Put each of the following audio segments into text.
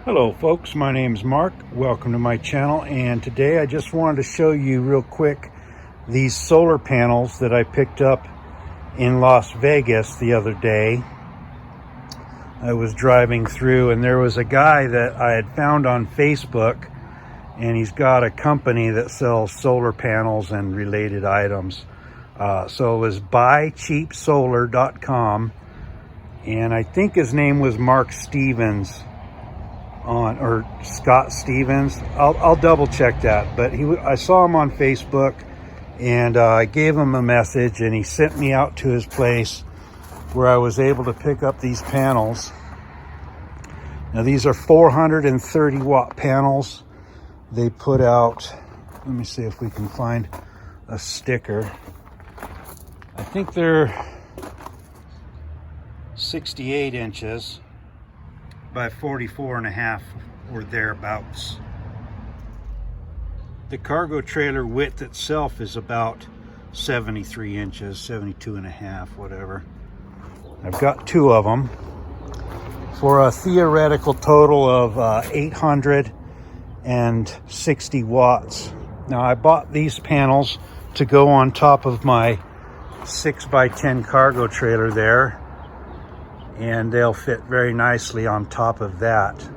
Hello folks, my name is Mark. Welcome to my channel, and today I just wanted to show you real quick these solar panels that I picked up in Las Vegas the other day. I was driving through and there was a guy that I had found on Facebook, and he's got a company that sells solar panels and related items. So it was buycheapsolar.com, and I think his name was Mark Stevens or Scott Stevens. I'll double check that, but I saw him on Facebook, and I gave him a message, and he sent me out to his place where I was able to pick up these panels. Now these are 430 watt panels. They put out, let me see if we can find a sticker. I think they're 68 inches by 44.5 or thereabouts. The cargo trailer width itself is about 73 inches, 72.5, whatever. I've got two of them for a theoretical total of 860 watts. Now I bought these panels to go on top of my 6x10 cargo trailer there, and they'll fit very nicely on top of that.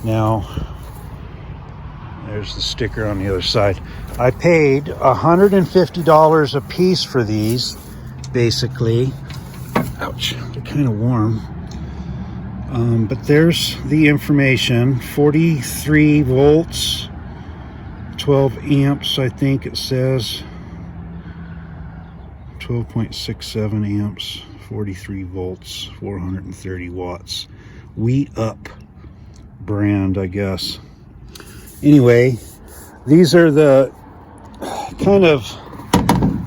Now, there's the sticker on the other side. I paid $150 a piece for these, basically. Ouch, they're kind of warm. But there's the information. 43 volts, 12 amps, I think it says. 12.67 amps, 43 volts, 430 watts. Wheat Up brand, I guess. Anyway, these are the kind of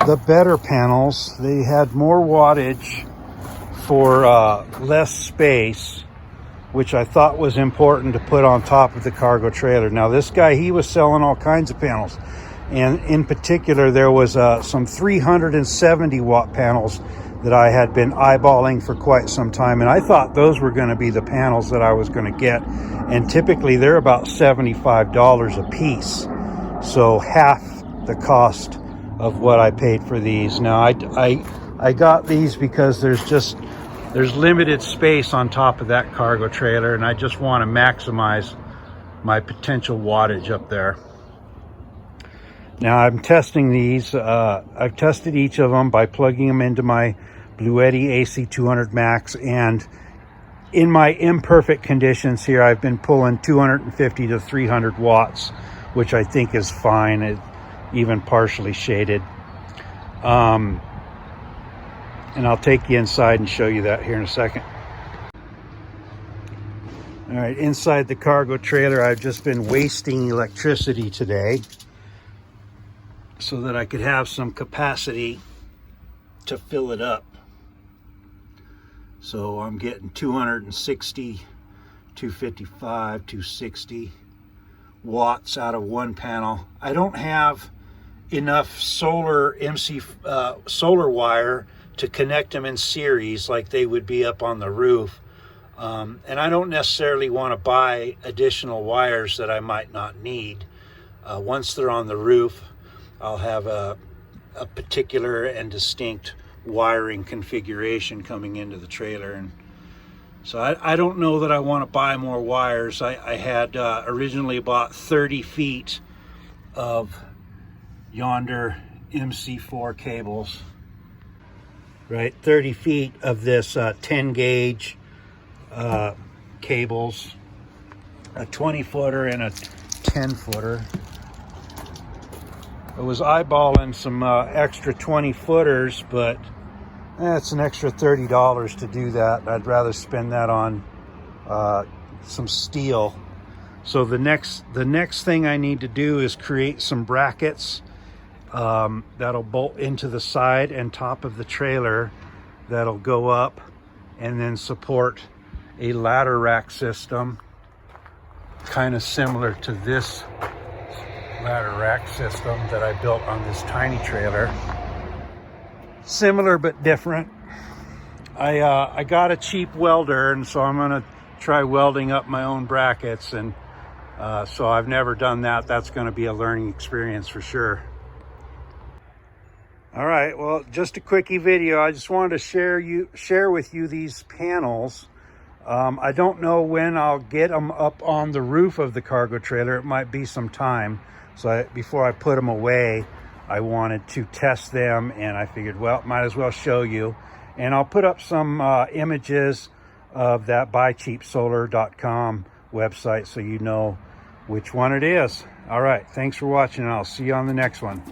the better panels. They had more wattage for less space, which I thought was important to put on top of the cargo trailer. Now this guy, he was selling all kinds of panels, and in particular there was some 370 watt panels that I had been eyeballing for quite some time, and I thought those were going to be the panels that I was going to get, and typically they're about $75 a piece, so half the cost of what I paid for these. Now I got these because there's limited space on top of that cargo trailer, and I just want to maximize my potential wattage up there. Now I'm testing these. I've tested each of them by plugging them into my Bluetti AC200 Max, and in my imperfect conditions here, I've been pulling 250 to 300 watts, which I think is fine, even partially shaded. And I'll take you inside and show you that here in a second. All right, inside the cargo trailer, I've just been wasting electricity today so that I could have some capacity to fill it up. So I'm getting 260, 255, 260 watts out of one panel. I don't have enough solar solar wire to connect them in series like they would be up on the roof. And I don't necessarily want to buy additional wires that I might not need. Once they're on the roof, I'll have a particular and distinct wiring configuration coming into the trailer, and so I don't know that I want to buy more wires. I had originally bought 30 feet of yonder MC4 cables, right? 30 feet of this 10 gauge cables, a 20 footer and a 10 footer. I was eyeballing some extra 20 footers, but it's an extra $30 to do that. I'd rather spend that on some steel. So the next thing I need to do is create some brackets that'll bolt into the side and top of the trailer, that'll go up and then support a ladder rack system, kind of similar to this ladder rack system that I built on this tiny trailer. Similar but different. I got a cheap welder, and so I'm gonna try welding up my own brackets, and so I've never done that. That's gonna be a learning experience for sure. All right, well, just a quickie video. I just wanted to share with you these panels. I don't know when I'll get them up on the roof of the cargo trailer. It might be some time. So before I put them away, I wanted to test them, and I figured, well, might as well show you. And I'll put up some images of that buycheapsolar.com website so you know which one it is. All right, thanks for watching, and I'll see you on the next one.